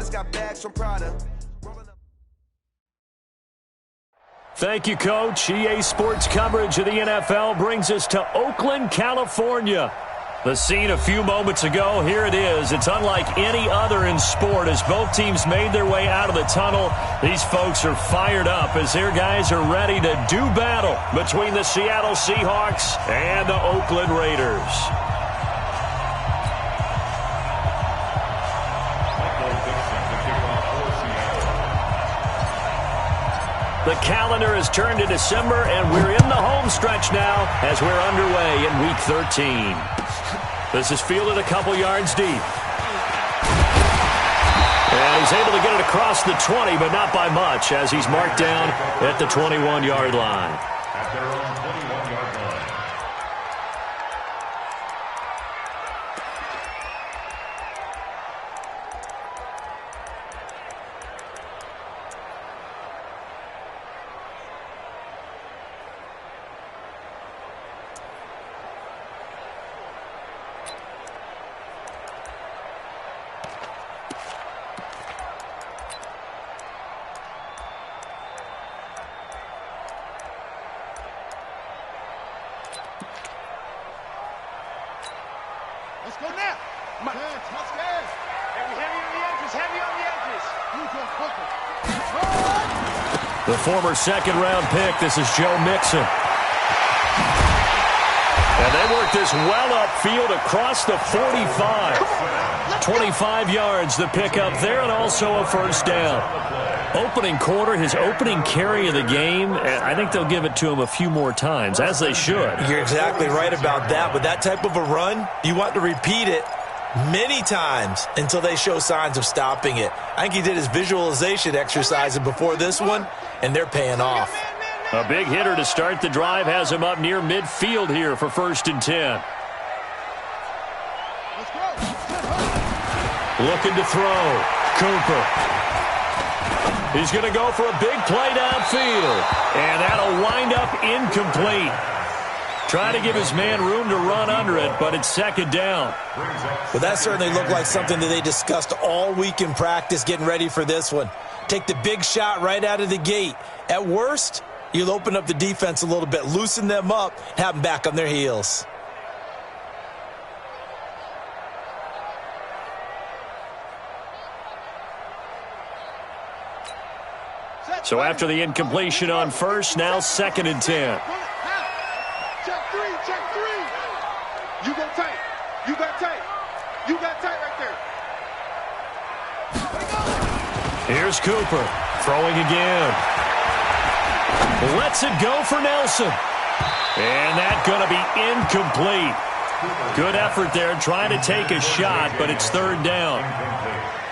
just got bags from Prada. Thank you, Coach. EA Sports coverage of the NFL brings us to Oakland, California. The scene a few moments ago, here it is. It's unlike any other in sport as both teams made their way out of the tunnel. These folks are fired up as their guys are ready to do battle between the Seattle Seahawks and the Oakland Raiders. The calendar has turned to December, and we're in the home stretch now as we're underway in Week 13. This is fielded a couple yards deep. And he's able to get it across the 20, but not by much, as he's marked down at the 21-yard line. At their own 21-yard line. Let's go now. Let's go. Heavy on the edges. Heavy on the edges. The former second-round pick, this is Joe Mixon. And they work this well upfield across the 45. 25 yards the pick up there, and also a first down. Opening quarter, his opening carry of the game, I think they'll give it to him a few more times, as they should. You're exactly right about that. With that type of a run, you want to repeat it many times until they show signs of stopping it. I think he did his visualization exercise before this one, and they're paying off. A big hitter to start the drive has him up near midfield here for 1st and 10. Looking to throw. Cooper. He's going to go for a big play downfield. And that'll wind up incomplete. Trying to give his man room to run under it, but it's 2nd down. Well, that certainly looked like something that they discussed all week in practice getting ready for this one. Take the big shot right out of the gate. At worst, you'll open up the defense a little bit, loosen them up, have them back on their heels. So after the incompletion on first, now 2nd and 10. Check three. You go tight. You got tight. You got tight right there. Here's Cooper throwing again. Lets it go for Nelson. And that's going to be incomplete. Good effort there trying to take a shot, but it's 3rd down.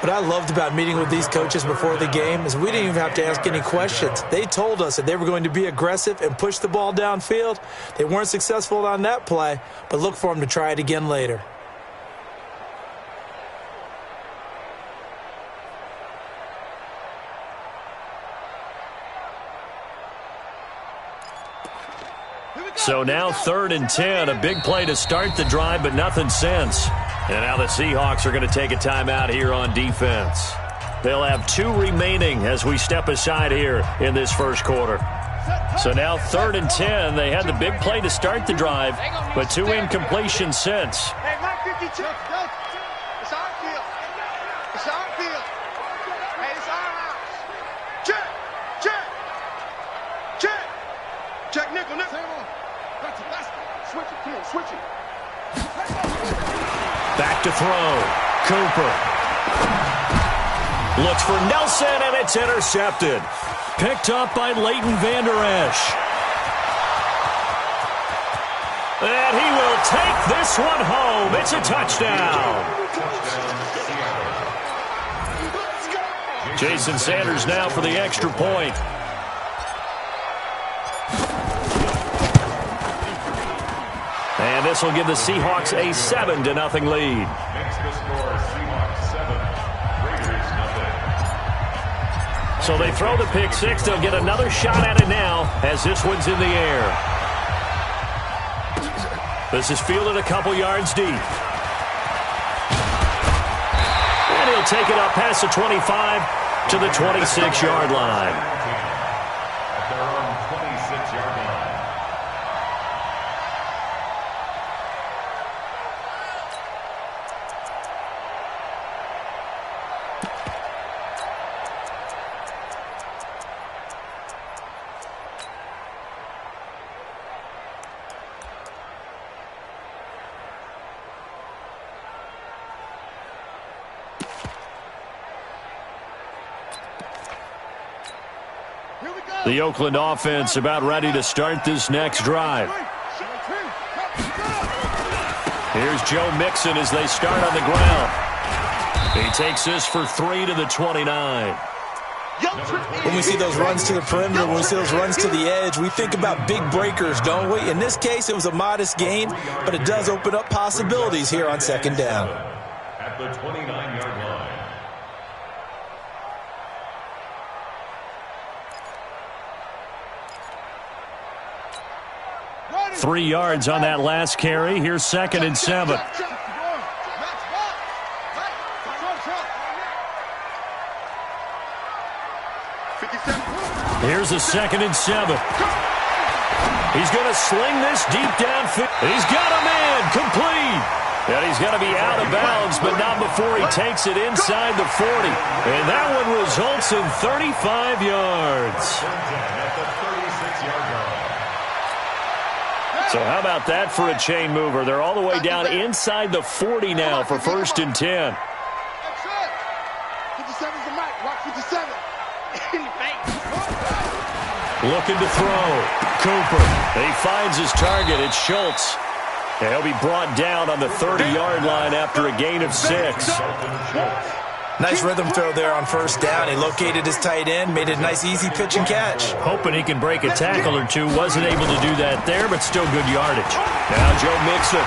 What I loved about meeting with these coaches before the game is we didn't even have to ask any questions. They told us that they were going to be aggressive and push the ball downfield. They weren't successful on that play, but look for them to try it again later. So now 3rd and 10, a big play to start the drive, but nothing since. And now the Seahawks are going to take a timeout here on defense. They'll have 2 remaining as we step aside here in this first quarter. So now 3rd and 10. They had the big play to start the drive, but 2 incompletions since. Hey, Mike 52. It's our field. It's our field. Hey, it's our house. Check, nickel. Switch it, come on, switch it. Back to throw. Cooper. Looks for Nelson, and it's intercepted. Picked up by Leighton Vander Esch. And he will take this one home. It's a touchdown. Jason Sanders now for the extra point. And this will give the Seahawks a 7-0 lead. Makes the score Seahawks 7, Raiders nothing. So they throw the pick six. They'll get another shot at it now as this one's in the air. This is fielded a couple yards deep. And And he'll take it up past the 25 to the 26-yard line. At their own 26-yard line. The Oakland offense about ready to start this next drive. Here's Joe Mixon as they start on the ground. He takes this for 3 to the 29. When we see those runs to the perimeter, when we see those runs to the edge, we think about big breakers, don't we? In this case, it was a modest gain, but it does open up possibilities here on second down. At the 29-yard line. 3 yards on that last carry. Here's 2nd and 7. Here's a 2nd and 7. He's going to sling this deep downfield. He's got a man complete. And he's going to be out of bounds, but not before he takes it inside the 40. And that one results in 35 yards. So how about that for a chain mover? They're all the way down inside the 40 now for 1st and 10. That's it. 57's the mic. Watch 57. Looking to throw. Cooper. He finds his target. It's Schultz. And he'll be brought down on the 30-yard line after a gain of 6. Nice rhythm throw there on 1st down. He located his tight end, made it a nice, easy pitch and catch. Hoping he can break a tackle or two. Wasn't able to do that there, but still good yardage. Now Joe Mixon.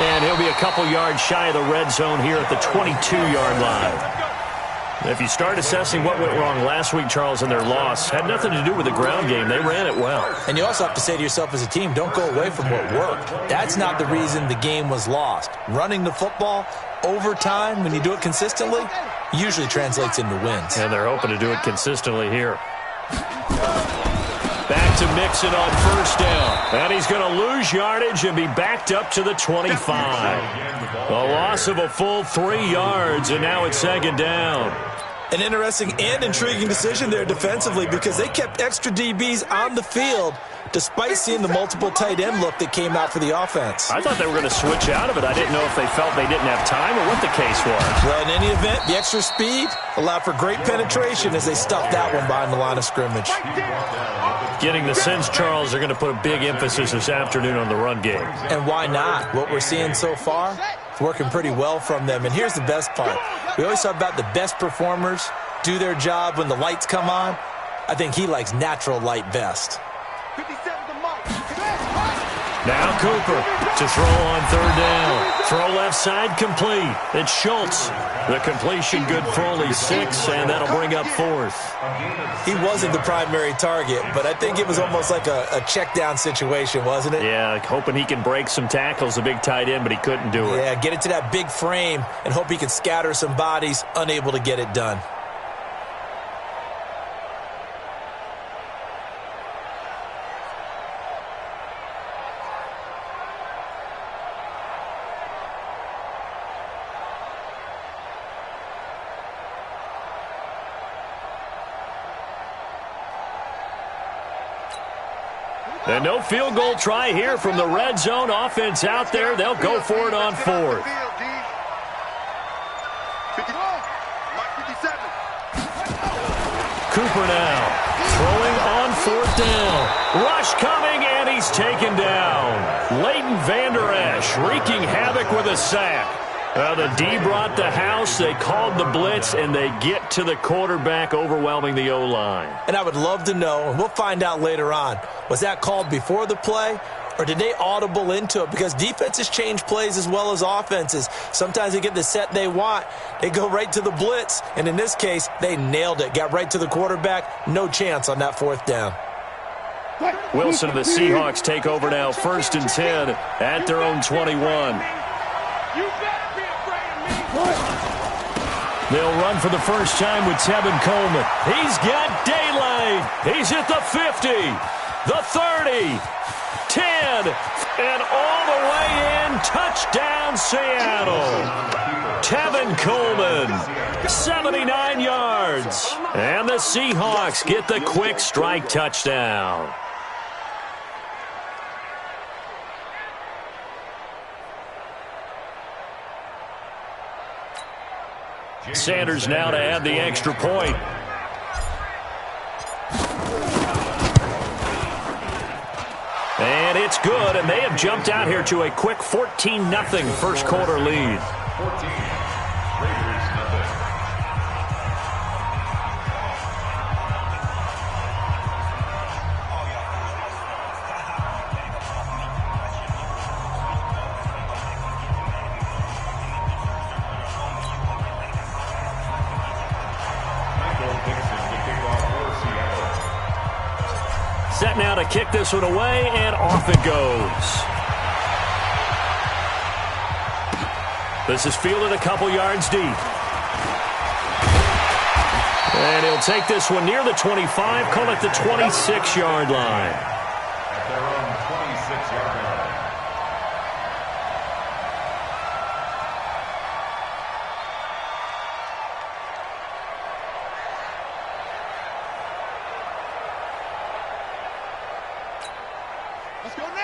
And he'll be a couple yards shy of the red zone here at the 22-yard line. If you start assessing what went wrong last week, Charles, in their loss, had nothing to do with the ground game. They ran it well. And you also have to say to yourself as a team, don't go away from what worked. That's not the reason the game was lost. Running the football over time, when you do it consistently, usually translates into wins. And they're hoping to do it consistently here. Back to Mixon on 1st down. And he's going to lose yardage and be backed up to the 25. A loss of a full 3 yards, and now it's 2nd down. An interesting and intriguing decision there defensively because they kept extra DBs on the field despite seeing the multiple tight end look that came out for the offense. I thought they were going to switch out of it. I didn't know if they felt they didn't have time or what the case was. Well, in any event, the extra speed allowed for great penetration as they stuffed that one behind the line of scrimmage. Getting the sense, Charles, they're going to put a big emphasis this afternoon on the run game. And why not? What we're seeing so far, it's working pretty well from them. And here's the best part. We always talk about the best performers do their job when the lights come on. I think he likes natural light best. Now Cooper to throw on 3rd down. Throw left side complete. It's Schultz. The completion good for only 6, and that'll bring up 4th. He wasn't the primary target, but I think it was almost like a check down situation, wasn't it? Yeah, hoping he can break some tackles, a big tight end, but he couldn't do it. Yeah, get it to that big frame and hope he can scatter some bodies, unable to get it done. And no field goal try here from the red zone. Offense out there. They'll go for it on 4th. Cooper now throwing on 4th down. Rush coming, and he's taken down. Leighton Vander Esch wreaking havoc with a sack. The D brought the house. They called the blitz, and they get to the quarterback, overwhelming the O-line. And I would love to know, and we'll find out later on, was that called before the play, or did they audible into it? Because defenses change plays as well as offenses. Sometimes they get the set they want. They go right to the blitz, and in this case, they nailed it. Got right to the quarterback. No chance on that 4th down. Wilson and the Seahawks take over now, 1st and 10 at their own 21. They'll run for the first time with Tevin Coleman. He's got daylight. He's at the 50, the 30, 10, and all the way in. Touchdown, Seattle. Tevin Coleman, 79 yards. And the Seahawks get the quick strike touchdown. Sanders now to add the extra point. And it's good, and they have jumped out here to a quick 14-0 first quarter lead. 14, Raiders nothing. Set now to kick this one away, and off it goes. This is fielded a couple yards deep. And he'll take this one near the 25, call it the 26-yard line. At their own 26-yard line.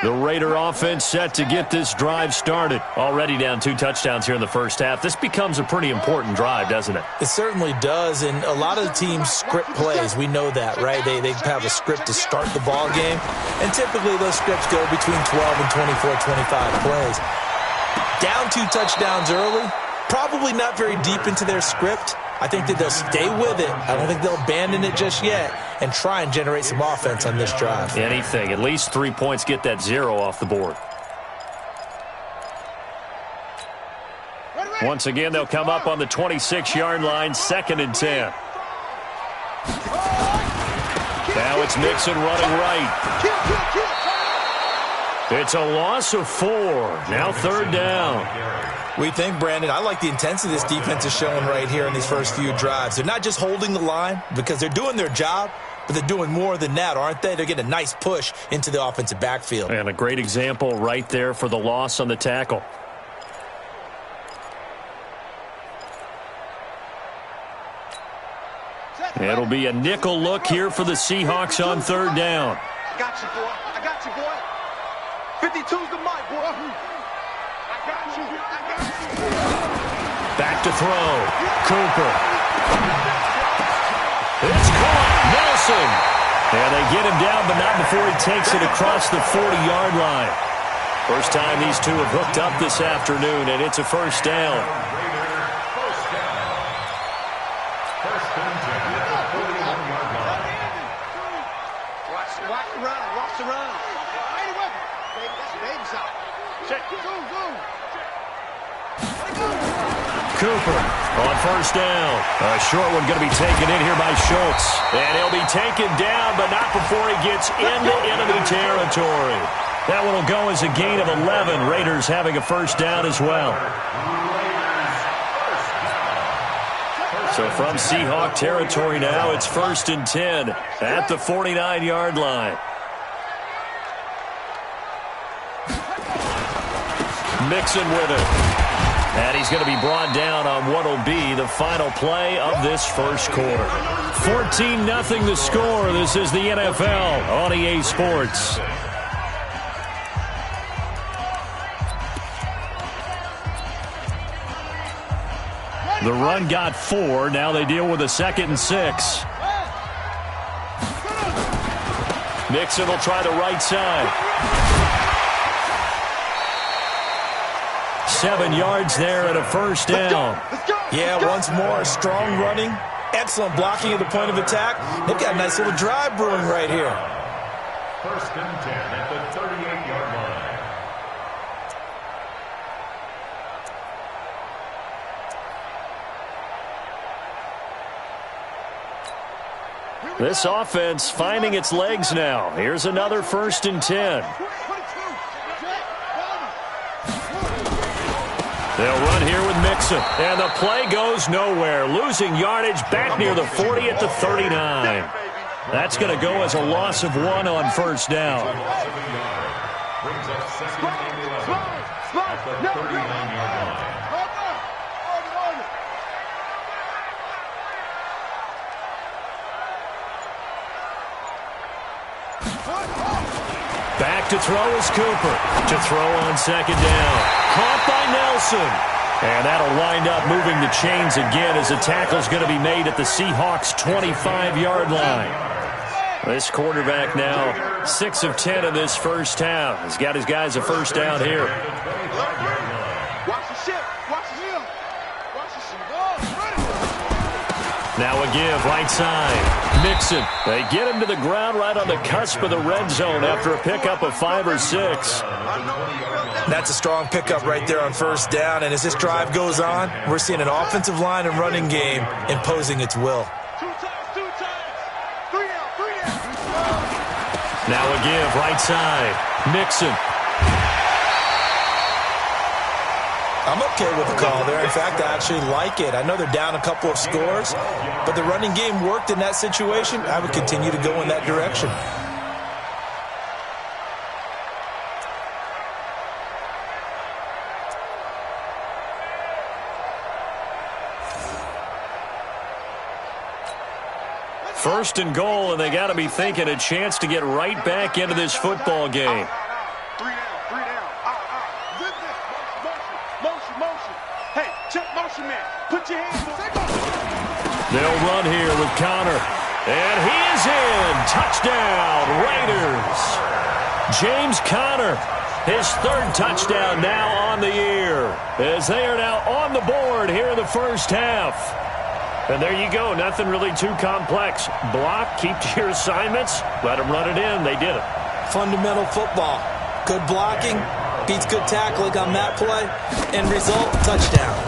The Raider offense set to get this drive started. Already down 2 touchdowns here in the first half. This becomes a pretty important drive, doesn't it? It certainly does, and a lot of the teams script plays. We know that, right? They have a script to start the ball game, and typically those scripts go between 12 and 24, 25 plays. Down 2 touchdowns early, probably not very deep into their script. I think that they'll stay with it. I don't think they'll abandon it just yet and try and generate some offense on this drive. Anything. At least 3 points, get that 0 off the board. Once again, they'll come up on the 26-yard line, 2nd and 10. Now it's Mixon running right. It's a loss of 4. Now 3rd down. We think, Brandon, I like the intensity this defense is showing right here in these first few drives. They're not just holding the line because they're doing their job, but they're doing more than that, aren't they? They're getting a nice push into the offensive backfield. And a great example right there for the loss on the tackle. It'll be a nickel look here for the Seahawks on 3rd down. I got you, boy. I got you, boy. 52's the mic, boy. I got you. Back to throw. Cooper. It's caught. Nelson. And they get him down, but not before he takes it across the 40-yard line. First time these two have hooked up this afternoon, and it's a first down. Watch the run. Cooper on first down. A short one going to be taken in here by Schultz. And he'll be taken down, but not before he gets into enemy territory. That one will go as a gain of 11. Raiders having a first down as well. So from Seahawk territory now, it's 1st and 10 at the 49-yard line. Mixon with it. And he's going to be brought down on what will be the final play of this first quarter. 14-0 the score. This is the NFL on EA Sports. The run got 4. Now they deal with a 2nd and 6. Mixon will try the right side. 7 yards there and a first down. Yeah, once more, strong running, excellent blocking at the point of attack. They've got a nice little drive brewing right here. 1st and 10 at the 38-yard line. This offense finding its legs now. Here's another 1st and 10. They'll run here with Mixon. And the play goes nowhere. Losing yardage back near the 40 at the 39. That's going to go as a loss of 1 on first down. Brings up second and 11 at the 39-yard line. Back to throw is Cooper. To throw on second down. Caught by Nelson. And that'll wind up moving the chains again as the tackle's going to be made at the Seahawks' 25-yard line. This quarterback now 6 of 10 in this first half. He's got his guys a first down here. Watch the ship. Watch the hill. Watch the ship. Now a give, right side. Mixon. They get him to the ground right on the cusp of the red zone after a pickup of 5 or 6. That's a strong pickup right there on first down. And as this drive goes on, we're seeing an offensive line and running game imposing its will. 2 times. 2 times. 3 down. 3 down. Now a give, right side. Mixon. I'm okay with the call there. In fact, I actually like it. I know they're down a couple of scores, but the running game worked in that situation. I would continue to go in that direction. First and goal, and they got to be thinking a chance to get right back into this football game. 3 down. 3 down. Zip this. Motion. Motion. Hey, check motion, man. Put your hands on it. They'll run here with Connor. And he is in. Touchdown, Raiders. James Conner, his 3rd touchdown now on the year, as they are now on the board here in the first half. And there you go. Nothing really too complex. Block, keep to your assignments, let them run it in. They did it. Fundamental football. Good blocking beats good tackling on that play. End result, touchdown.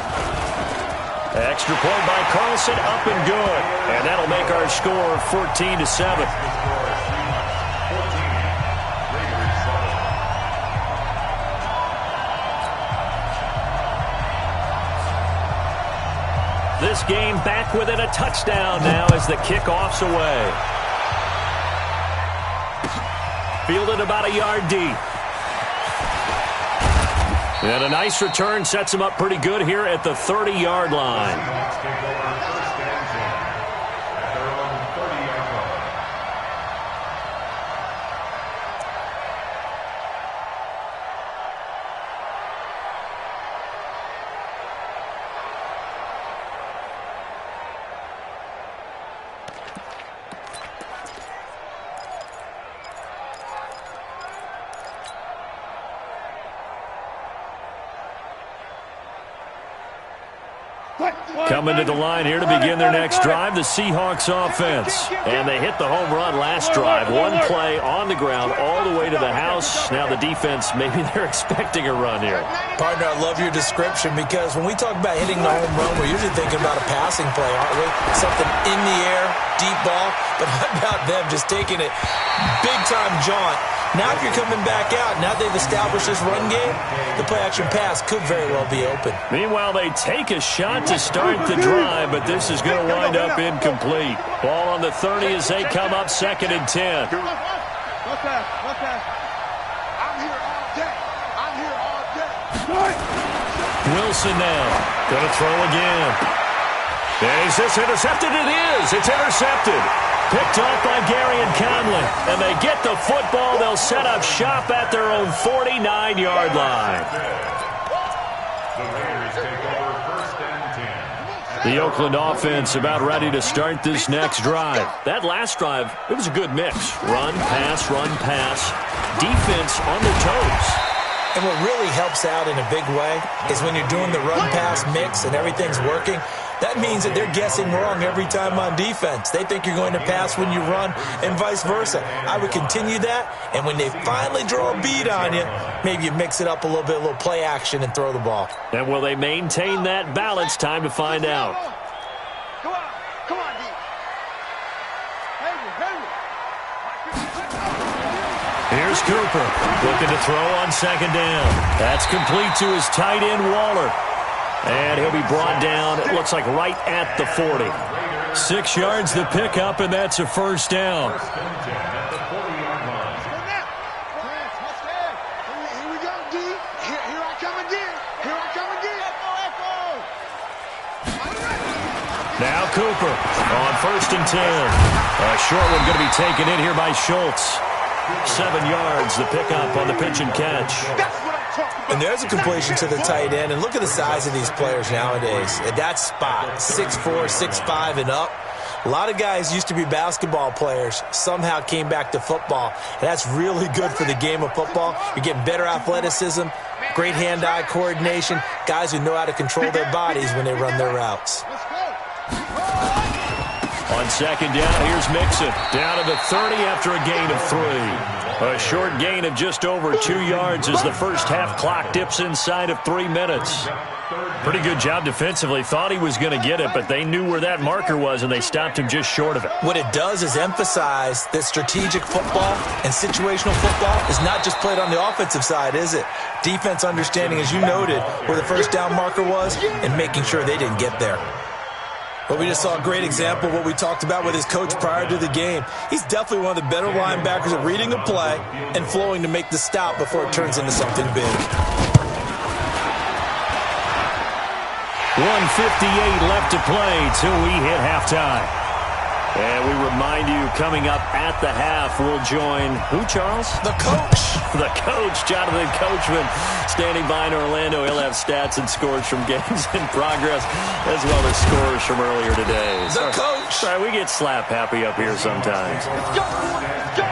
Extra point by Carlson, up and good. And that'll make our score 14-7. This game back within a touchdown now as the kickoff's away. Fielded about a yard deep. And a nice return sets him up pretty good here at the 30-yard line. Coming to the line here to begin their next drive, the Seahawks offense. And they hit the home run last drive. One play on the ground all the way to the house. Now the defense, maybe they're expecting a run here. Partner, I love your description because when we talk about hitting the home run, we're usually thinking about a passing play, aren't we? Something in the air, deep ball. But how about them just taking it big-time jaunt? Now if you're coming back out, now they've established this run game, the play-action pass could very well be open. Meanwhile, they take a shot to start the drive, but this is going to wind up incomplete. Ball on the 30 as they come up 2nd and 10. One pass. I'm here all day. Wilson now. Going to throw again. And is this intercepted? It is. It's intercepted. Picked off by Gary and Conley. And they get the football. They'll set up shop at their own 49-yard line. The Raiders take over 1st and 10. The Oakland offense about ready to start this next drive. That last drive, it was a good mix. Run, pass, run, pass. Defense on their toes. And what really helps out in a big way is when you're doing the run-pass mix and everything's working, that means that they're guessing wrong every time on defense. They think you're going to pass when you run and vice versa. I would continue that, and when they finally draw a beat on you, maybe you mix it up a little bit, a little play action, and throw the ball. And will they maintain that balance? Time to find out. Come on, D. Here's Cooper looking to throw on 2nd down. That's complete to his tight end, Waller. And he'll be brought down, it looks like right at the 40. 6 yards the pickup, and that's a first down. Now Cooper on 1st and 10. A short one going to be taken in here by Schultz. 7 yards, the pickup on the pitch and catch. And there's a completion to the tight end. And look at the size of these players nowadays. At that spot, 6'4", 6'5", and up. A lot of guys used to be basketball players, somehow came back to football. And that's really good for the game of football. You're getting better athleticism, great hand-eye coordination, guys who know how to control their bodies when they run their routes. On 2nd down, here's Mixon. Down to the 30 after a gain of 3. A short gain of just over 2 yards as the first half clock dips inside of 3 minutes. Pretty good job defensively. Thought he was going to get it, but they knew where that marker was, and they stopped him just short of it. What it does is emphasize that strategic football and situational football is not just played on the offensive side, is it? Defense understanding, as you noted, where the first down marker was and making sure they didn't get there. But we just saw a great example of what we talked about with his coach prior to the game. He's definitely one of the better linebackers at reading a play and flowing to make the stop before it turns into something big. 1:58 left to play till we hit halftime. And we remind you, coming up at the half, we'll join who, Charles? The coach. The coach, Jonathan Coachman, standing by in Orlando. He'll have stats and scores from games in progress, as well as scores from earlier today. The coach. Sorry, we get slap happy up here sometimes. Go! Go!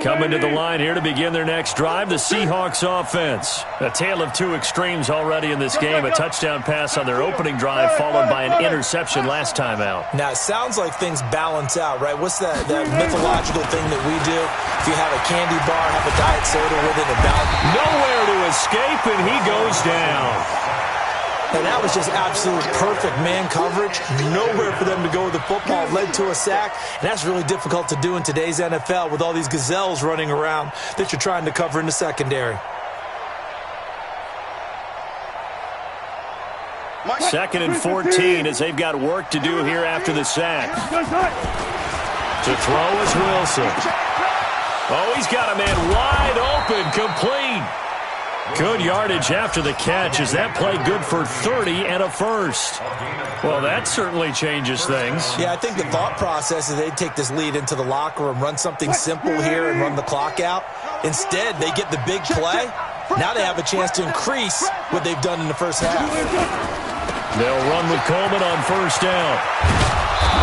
Coming to the line here to begin their next drive, the Seahawks offense. A tale of two extremes already in this game. A touchdown pass on their opening drive, followed by an interception last time out. Now, it sounds like things balance out, right? What's that mythological thing that we do? If you have a candy bar, have a diet soda with it, about nowhere to escape, and he goes down. And that was just absolute perfect man coverage. Nowhere for them to go with the football. Led to a sack. And that's really difficult to do in today's NFL with all these gazelles running around that you're trying to cover in the secondary. 2nd and 14 as they've got work to do here after the sack. To throw is Wilson. Oh, he's got a man wide open, complete. Good yardage after the catch. Is that play good for 30 and a first? Well, that certainly changes things. Yeah, I think the thought process is they'd take this lead into the locker room, run something simple here and run the clock out. Instead, they get the big play. Now they have a chance to increase what they've done in the first half. They'll run with Coleman on 1st down.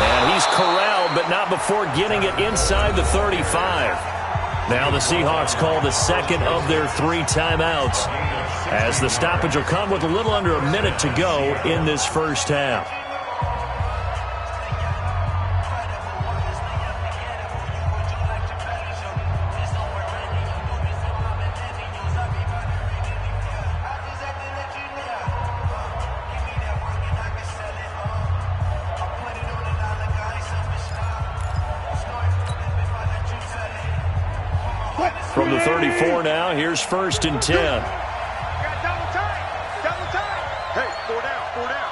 And he's corralled, but not before getting it inside the 35. Now the Seahawks call the second of their 3 timeouts, as the stoppage will come with a little under a minute to go in this first half. From the 34 now, here's 1st and 10. Double time. Double time. Hey, 4 down, 4 down.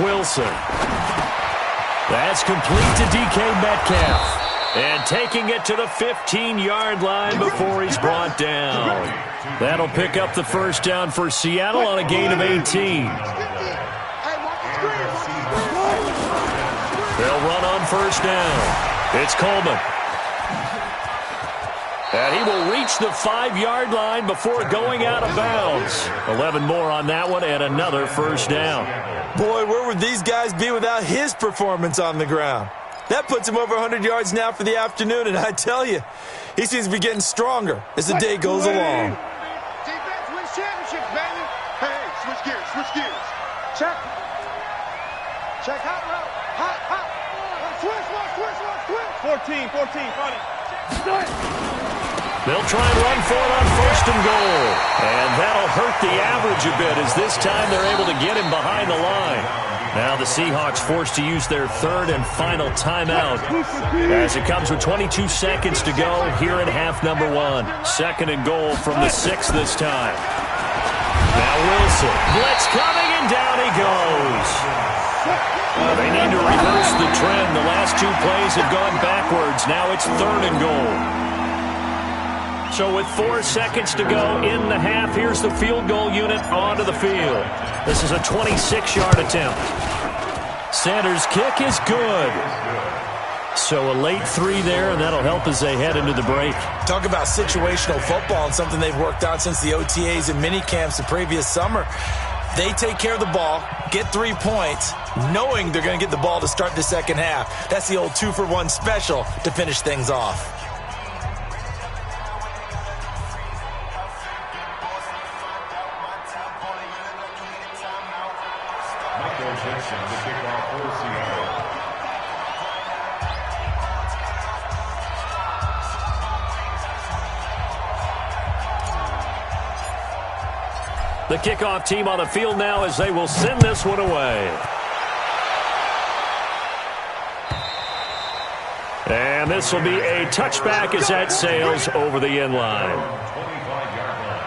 Wilson. That's complete to DK Metcalf. And taking it to the 15-yard line before he's brought down. That'll pick up the first down for Seattle on a gain of 18. They'll run on 1st down. It's Coleman. And he will reach the 5-yard line before going out of bounds. 11 more on that one and another first down. Boy, where would these guys be without his performance on the ground? That puts him over 100 yards now for the afternoon, and I tell you, he seems to be getting stronger as the day goes along. Defense wins championships, baby. Hey, switch gears, switch gears. Check. Check hot route. Switch. 14, front it. They'll try and run for it on 1st and goal. And that'll hurt the average a bit as this time they're able to get him behind the line. Now the Seahawks forced to use their 3rd and final timeout as it comes with 22 seconds to go here in half number 1. 2nd and goal from the 6 this time. Now Wilson. Blitz coming, and down he goes. They need to reverse the trend. The last 2 plays have gone backwards. Now it's 3rd and goal. So with 4 seconds to go in the half, here's the field goal unit onto the field. This is a 26-yard attempt. Sanders' kick is good. So a late 3 there, and that'll help as they head into the break. Talk about situational football and something they've worked on since the OTAs and mini camps the previous summer. They take care of the ball, get 3 points, knowing they're going to get the ball to start the second half. That's the old 2-for-1 special to finish things off. The kickoff team on the field now as they will send this one away. And this will be a touchback as that sails over the end line. 25-yard line.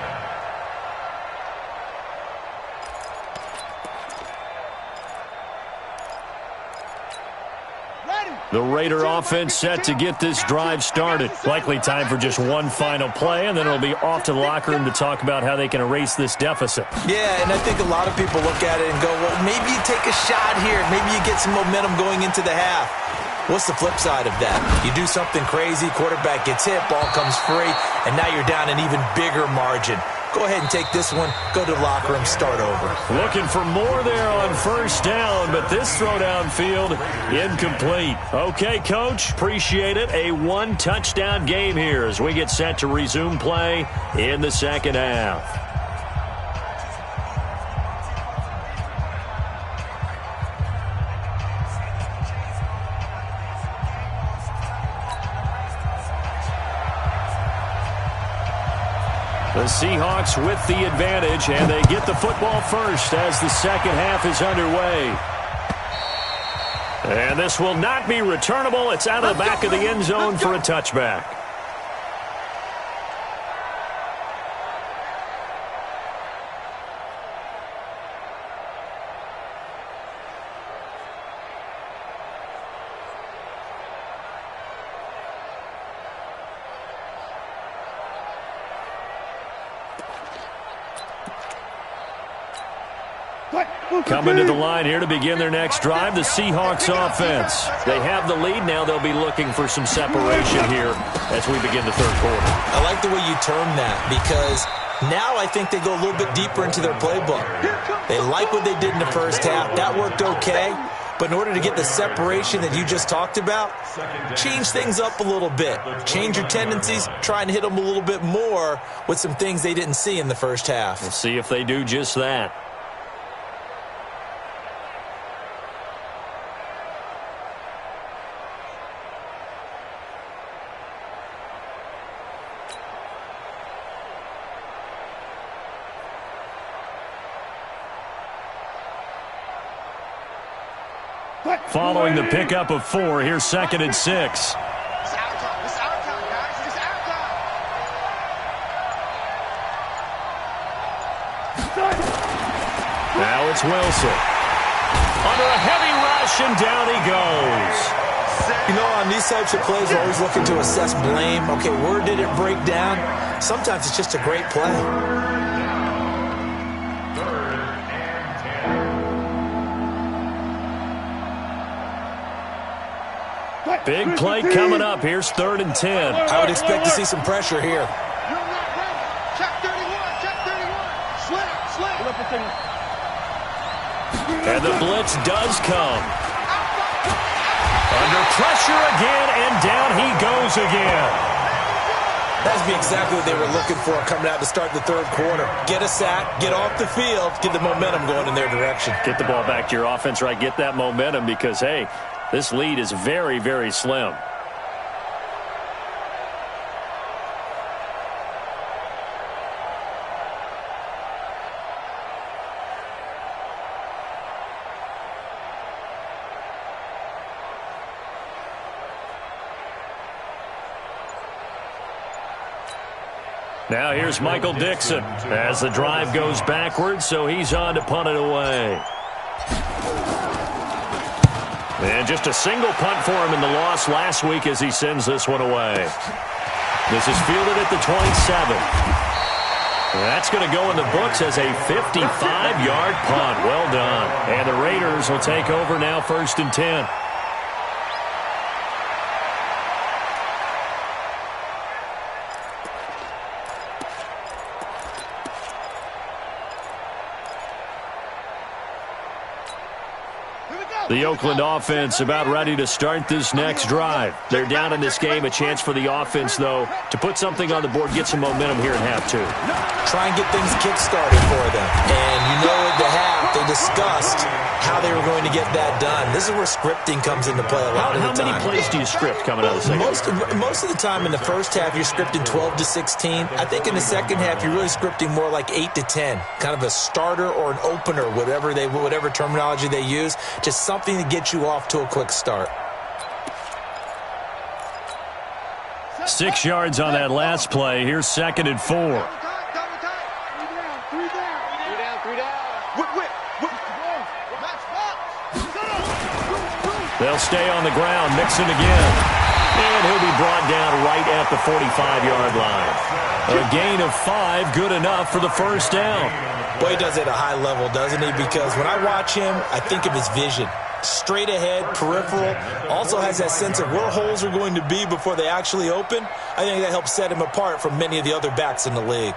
The Raider offense set to get this drive started. Likely time for just one final play, and then it'll be off to the locker room to talk about how they can erase this deficit. Yeah, and I think a lot of people look at it and go, well, maybe you take a shot here. Maybe you get some momentum going into the half. What's the flip side of that? You do something crazy, quarterback gets hit, ball comes free, and now you're down an even bigger margin. Go ahead and take this one, go to the locker room, start over. Looking for more there on 1st down, but this throw downfield incomplete. Okay, Coach, appreciate it. A 1-touchdown game here as we get set to resume play in the second half. The Seahawks with the advantage, and they get the football first as the second half is underway. And this will not be returnable. It's out of the back of the end zone for a touchback. Coming to the line here to begin their next drive, the Seahawks offense. They have the lead. Now they'll be looking for some separation here as we begin the third quarter. I like the way you term that because now I think they go a little bit deeper into their playbook. They like what they did in the first half. That worked okay. But in order to get the separation that you just talked about, change things up a little bit. Change your tendencies. Try and hit them a little bit more with some things they didn't see in the first half. We'll see if they do just that. Following the pickup of 4, here's 2nd and 6. It's our time. It's our time, guys. It's our time. Now it's Wilson. Under a heavy rush, and down he goes. You know, on these types of plays, we're always looking to assess blame. Okay, where did it break down? Sometimes it's just a great play. Big play coming up. Here's 3rd and 10. I would expect to see some pressure here. You're not ready. Check 31. Check 31. Slam. And the blitz does come. Under pressure again, and down he goes again. That's exactly what they were looking for coming out to start the third quarter. Get a sack, get off the field, get the momentum going in their direction. Get the ball back to your offense, right? Get that momentum because, hey, this lead is very, very slim. Now here's Michael Dixon as the drive goes backwards, so he's on to punt it away. And just a single punt for him in the loss last week as he sends this one away. This is fielded at the 27. That's going to go in the books as a 55-yard punt. Well done. And the Raiders will take over now, 1st and 10. The Oakland offense about ready to start this next drive. They're down in this game. A chance for the offense, though, to put something on the board, get some momentum here in half two. Try and get things kick-started for them. And you know at the half, they discussed how they were going to get that done. This is where scripting comes into play a lot of the time. How many plays do you script coming out of the second? Most of the time in the first half, you're scripting 12 to 16. I think in the second half, you're really scripting more like 8 to 10. Kind of a starter or an opener, whatever terminology they use. Just something to get you off to a quick start. 6 yards on that last play. Here's 2nd and 4. They'll stay on the ground. Mixon again. And he'll be brought down right at the 45-yard line. A gain of 5, good enough for the first down. Boy, he does it at a high level, doesn't he? Because when I watch him, I think of his vision. Straight ahead, peripheral, also has that sense of where holes are going to be before they actually open. I think that helps set him apart from many of the other backs in the league.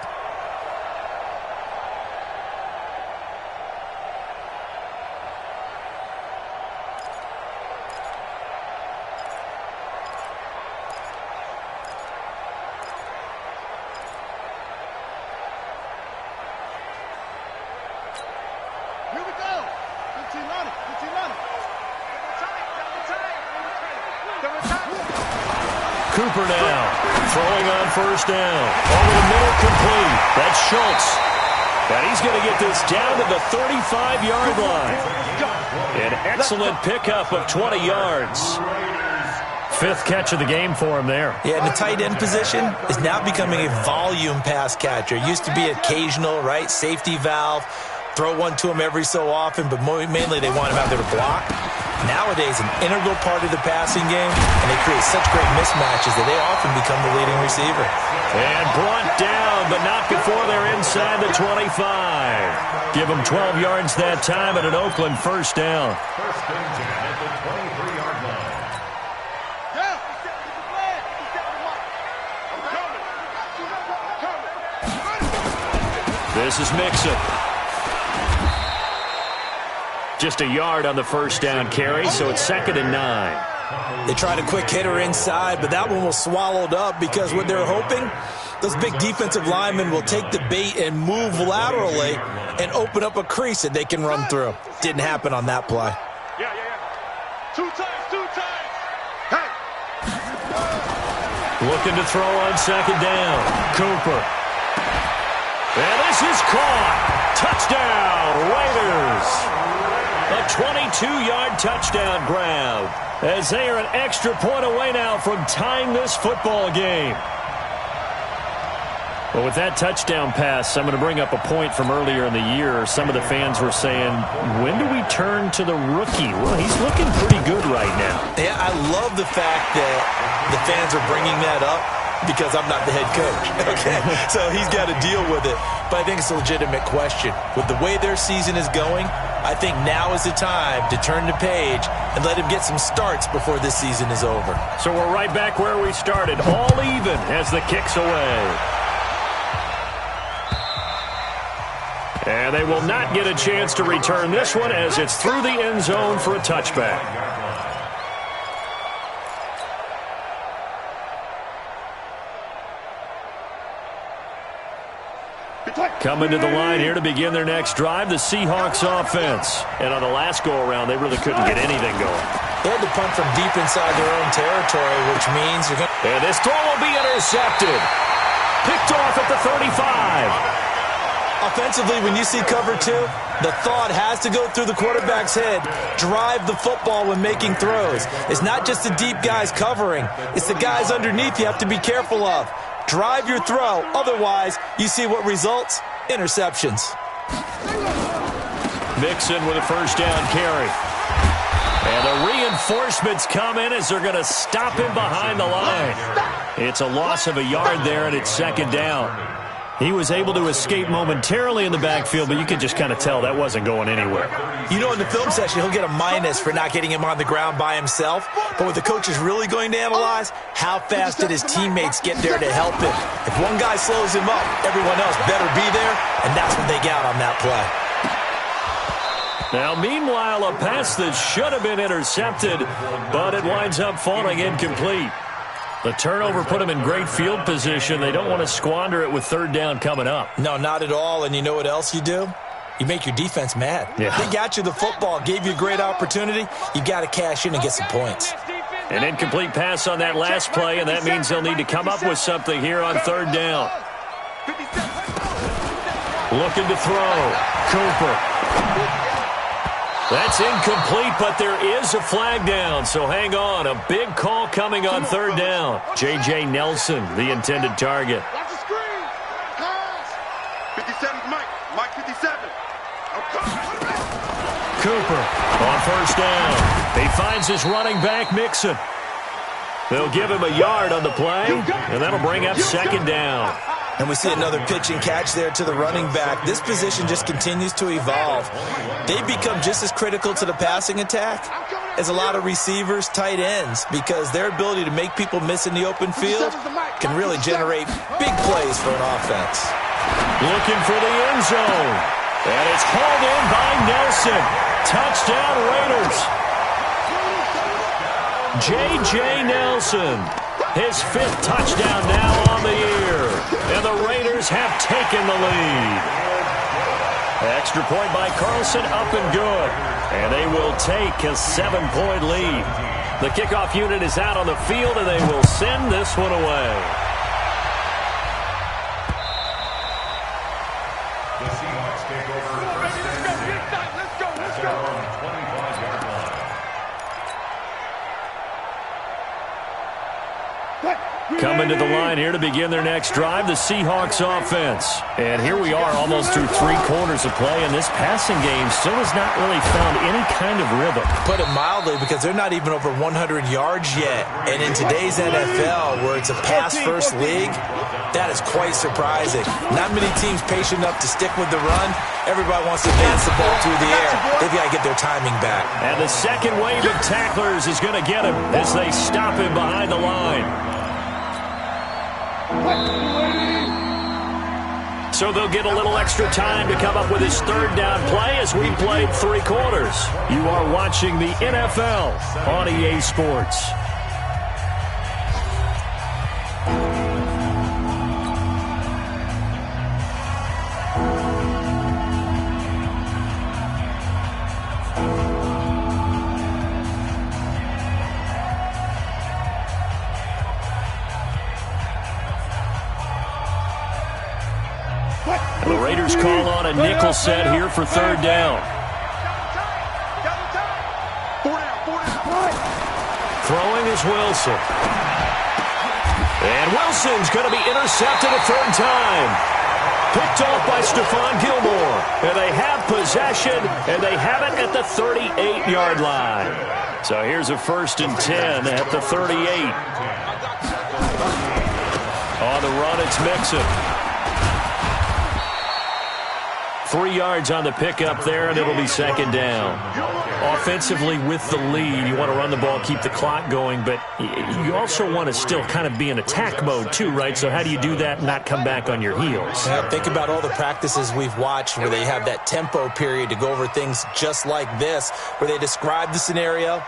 Cooper now throwing on first down. Over the middle, complete. That's Schultz. And he's going to get this down to the 35-yard line. An excellent pickup of 20 yards. 5th catch of the game for him there. Yeah, and the tight end position is now becoming a volume pass catcher. It used to be occasional, right? Safety valve. Throw one to him every so often, but mainly they want him out there to block. Nowadays, an integral part of the passing game, and they create such great mismatches that they often become the leading receiver. And brought down, but not before they're inside the 25. Give them 12 yards that time at an Oakland first down. First and 10 at the 23-yard line. This is Mixon. Just a yard on the first down carry, so it's 2nd and 9. They tried a quick hitter inside, but that one was swallowed up because what they're hoping, those big defensive linemen will take the bait and move laterally and open up a crease that they can run through. Didn't happen on that play. Yeah. 2 times. Hey. Looking to throw on 2nd down. Cooper. And this is caught. Touchdown, Raiders. A 22-yard touchdown grab as they are an extra point away now from tying this football game. Well, with that touchdown pass, I'm going to bring up a point from earlier in the year. Some of the fans were saying, when do we turn to the rookie? Well, he's looking pretty good right now. Yeah, I love the fact that the fans are bringing that up because I'm not the head coach. Okay, so he's got to deal with it. But I think it's a legitimate question. With the way their season is going, I think now is the time to turn the page and let him get some starts before this season is over. So we're right back where we started, all even as the kick's away. And they will not get a chance to return this one as it's through the end zone for a touchback. Coming to the line here to begin their next drive, the Seahawks offense. And on the last go-around, they really couldn't get anything going. They had to punt from deep inside their own territory, which means you're going to... And this throw will be intercepted. Picked off at the 35. Offensively, when you see cover two, the thought has to go through the quarterback's head. Drive the football when making throws. It's not just the deep guys covering. It's the guys underneath you have to be careful of. Drive your throw. Otherwise, you see what results? Interceptions. Mixon with a first down carry. And the reinforcements come in as they're going to stop him behind the line. It's a loss of a yard there, and it's second down. He was able to escape momentarily in the backfield, but you could just kind of tell that wasn't going anywhere. You know, in the film session, he'll get a minus for not getting him on the ground by himself. But what the coach is really going to analyze, how fast did his teammates get there to help him? If one guy slows him up, everyone else better be there, and that's what they got on that play. Now, meanwhile, a pass that should have been intercepted, but it winds up falling incomplete. The turnover put them in great field position. They don't want to squander it with third down coming up. No, not at all. And you know what else you do? You make your defense mad. Yeah. They got you the football, gave you a great opportunity. You got to cash in and get some points. An incomplete pass on that last play, and that means they'll need to come up with something here on third down. Looking to throw. Cooper. That's incomplete, but there is a flag down, so hang on. A big call coming on third down. J.J. Nelson, the intended target. Watch the screen. Pass. 57's Mike. Mike 57. Cooper on first down. He finds his running back, Mixon. They'll give him a yard on the play, and that'll bring up second down. And we see another pitch and catch there to the running back. This position just continues to evolve. They become just as critical to the passing attack as a lot of receivers, tight ends, because their ability to make people miss in the open field can really generate big plays for an offense. Looking for the end zone. And it's hauled in by Nelson. Touchdown Raiders. J.J. Nelson. His fifth touchdown now on the year. And the Raiders have taken the lead. Extra point by Carlson, up and good. And they will take a 7-point lead. The kickoff unit is out on the field, and they will send this one away. The Seahawks take over first and 10. That's their own 25-yard line. Coming to the line here to begin their next drive, the Seahawks offense. And here we are almost through 3 quarters of play, and this passing game still has not really found any kind of rhythm. Put it mildly, because they're not even over 100 yards yet. And in today's NFL, where it's a pass-first league, that is quite surprising. Not many teams patient enough to stick with the run. Everybody wants to advance the ball through the air. They've got to get their timing back. And the second wave of tacklers is going to get him as they stop him behind the line. So they'll get a little extra time to come up with his third down play as we played 3 quarters. You are watching the NFL on EA Sports. The Raiders call on a nickel set here for third down. Throwing is Wilson. And Wilson's going to be intercepted a third time. Picked off by Stephon Gilmore. And they have possession, and they have it at the 38-yard line. So here's a 1st and 10 at the 38. On the run, it's Mixon. 3 yards on the pickup there, and it'll be second down. Offensively, with the lead, you want to run the ball, keep the clock going, but you also want to still kind of be in attack mode too, right? So how do you do that and not come back on your heels? Yeah, think about all the practices we've watched where they have that tempo period to go over things just like this, where they describe the scenario,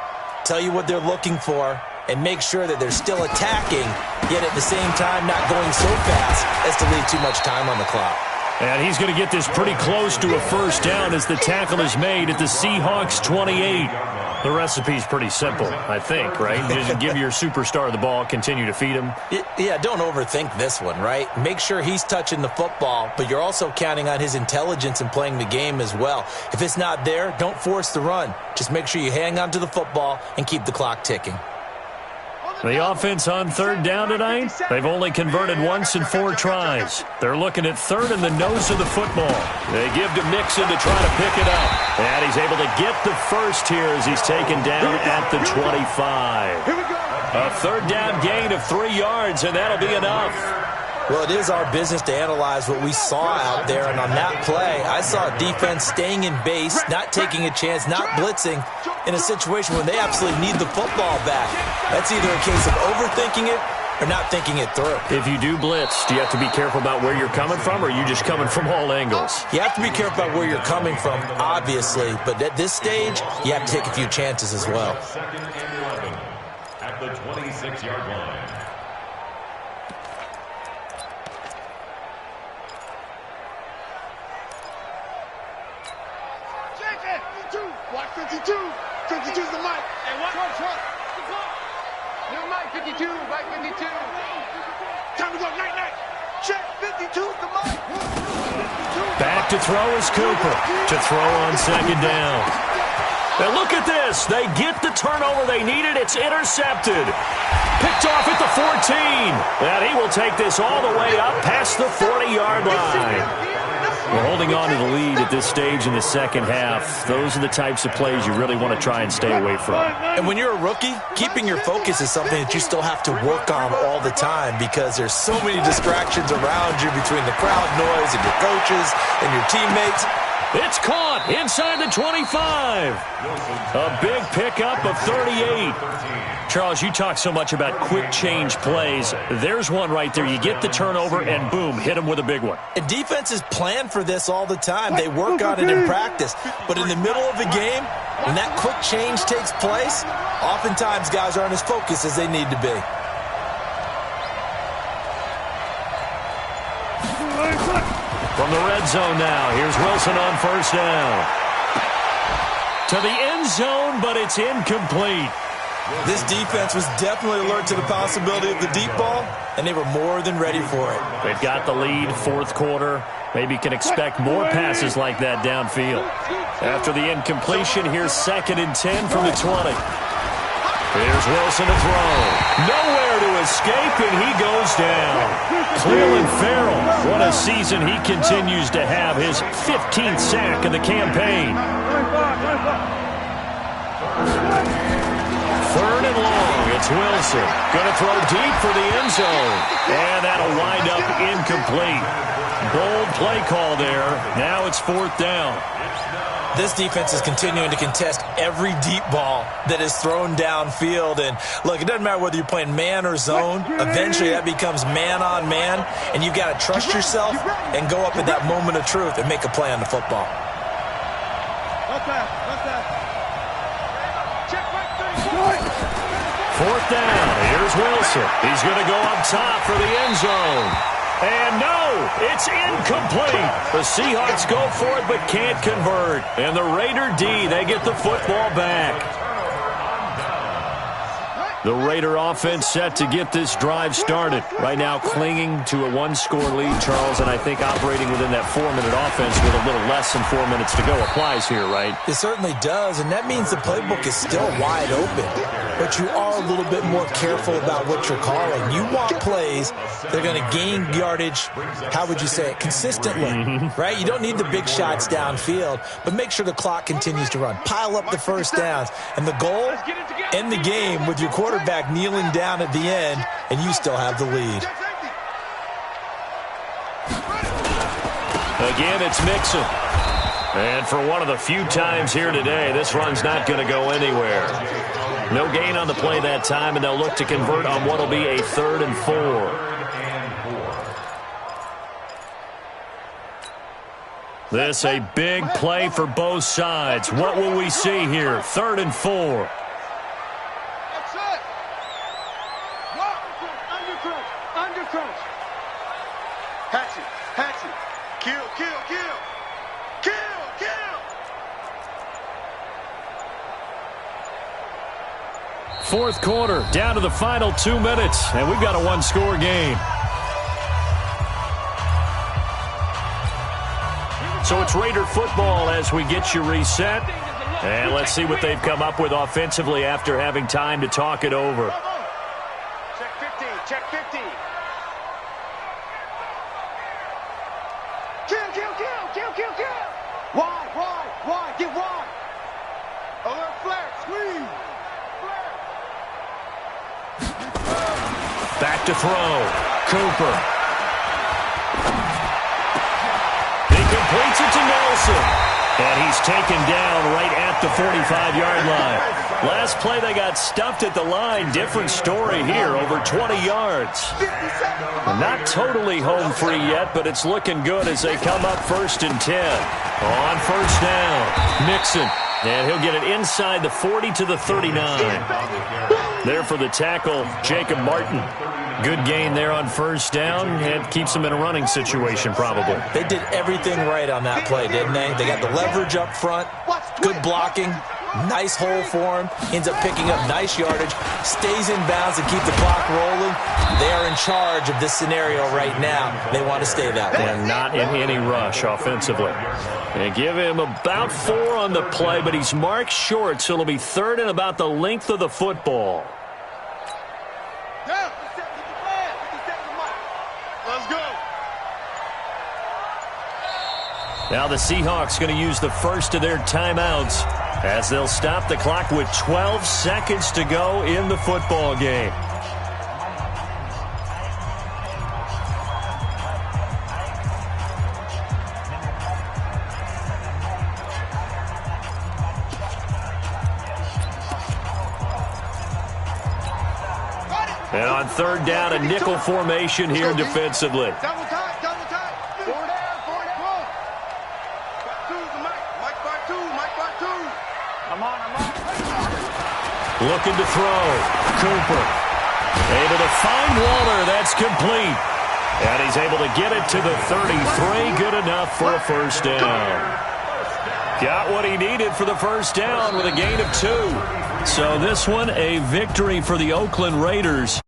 tell you what they're looking for, and make sure that they're still attacking, yet at the same time not going so fast as to leave too much time on the clock. And he's going to get this pretty close to a first down as the tackle is made at the Seahawks 28. The recipe's pretty simple, I think, right? Just give your superstar the ball, continue to feed him. Yeah, don't overthink this one, right? Make sure he's touching the football, but you're also counting on his intelligence in playing the game as well. If it's not there, don't force the run. Just make sure you hang on to the football and keep the clock ticking. The offense on third down tonight, they've only converted once in 4 tries. They're looking at third in the nose of the football. They give to Mixon to try to pick it up. And he's able to get the first here as he's taken down at the 25. A third down gain of 3 yards, and that'll be enough. Well, it is our business to analyze what we saw out there, and on that play, I saw defense staying in base, not taking a chance, not blitzing, in a situation when they absolutely need the football back. That's either a case of overthinking it or not thinking it through. If you do blitz, do you have to be careful about where you're coming from, or are you just coming from all angles? You have to be careful about where you're coming from, obviously, but at this stage, you have to take a few chances as well. Second and 11 at the 26-yard line. Watch 52. 52's the mic. Hey, what? Trump. New mic 52. Mic 52. Time to go. Night. Check. 52's the mic. Back to throw is Cooper. To throw on second down. And look at this. They get the turnover they needed. It's intercepted. Picked off at the 14. And he will take this all the way up past the 40-yard line. We're holding on to the lead at this stage in the second half. Those are the types of plays you really want to try and stay away from. And when you're a rookie, keeping your focus is something that you still have to work on all the time because there's so many distractions around you between the crowd noise and your coaches and your teammates. It's caught inside the 25. A big pickup of 38. Charles, you talk so much about quick change plays. There's one right there. You get the turnover, and boom, hit him with a big one. And defenses plan for this all the time. They work on it in practice. But in the middle of the game, when that quick change takes place, oftentimes guys aren't as focused as they need to be. From the red zone now, here's Wilson on first down. To the end zone, but it's incomplete. This defense was definitely alert to the possibility of the deep ball, and they were more than ready for it. They've got the lead, fourth quarter. Maybe can expect more passes like that downfield. After the incompletion, here's 2nd and 10 from the 20. Here's Wilson to throw. Nowhere to escape, and he goes down. Cleveland Farrell, what a season he continues to have. His 15th sack of the campaign. 3rd and long, it's Wilson. Going to throw deep for the end zone. And that'll wind up incomplete. Bold play call there. Now it's 4th down. This defense is continuing to contest every deep ball that is thrown downfield. And look, it doesn't matter whether you're playing man or zone. Eventually that becomes man on man. And you've got to trust yourself and go up at that moment of truth and make a play on the football. Fourth down. Here's Wilson. He's going to go up top for the end zone. And no, it's incomplete. The Seahawks go for it but can't convert. And the Raider D, they get the football back. The Raider offense set to get this drive started. Right now clinging to a 1-score lead, Charles, and I think operating within that 4-minute offense with a little less than 4 minutes to go applies here, right? It certainly does, and that means the playbook is still wide open. But you are a little bit more careful about what you're calling. You want plays that are going to gain yardage, how would you say it, consistently, right? You don't need the big shots downfield, but make sure the clock continues to run. Pile up the first downs. And the goal, end the game with your quarterback kneeling down at the end, and you still have the lead. Again, it's Mixon. And for one of the few times here today, this run's not going to go anywhere. No gain on the play that time, and they'll look to convert on what will be a 3rd and 4. This a big play for both sides. What will we see here? 3rd and 4. That's it. Under crunch. Hatchet. fourth quarter, down to the final 2 minutes, and we've got a one-score game. So it's Raider football as we get you reset. And let's see what they've come up with offensively after having time to talk it over. Check 50, check 50. Kill. Wide, get wide. A little flat, squeeze. Back to throw. Cooper. He completes it to Nelson. And he's taken down right at the 45-yard line. Last play, they got stuffed at the line. Different story here, over 20 yards. Not totally home free yet, but it's looking good as they come up 1st and 10. On first down, Mixon. And he'll get it inside the 40 to the 39. There for the tackle, Jacob Martin. Good gain there on first down, and keeps them in a running situation probably. They did everything right on that play, didn't they? They got the leverage up front, good blocking, nice hole for him, ends up picking up nice yardage, stays in bounds and keep the clock rolling. They are in charge of this scenario right now. They want to stay that way. And not in any rush offensively. And give him about 4 on the play, but he's marked short, so it'll be 3rd and about the length of the football. Let's go. Now the Seahawks going to use the first of their timeouts as they'll stop the clock with 12 seconds to go in the football game. And on 3rd down, a nickel formation here defensively. Double tight. 4 down. Mike by two. I'm on. Looking to throw. Cooper. Able to find Waller. That's complete. And he's able to get it to the 33. Good enough for a first down. Got what he needed for the first down with a gain of 2. So this one, a victory for the Oakland Raiders.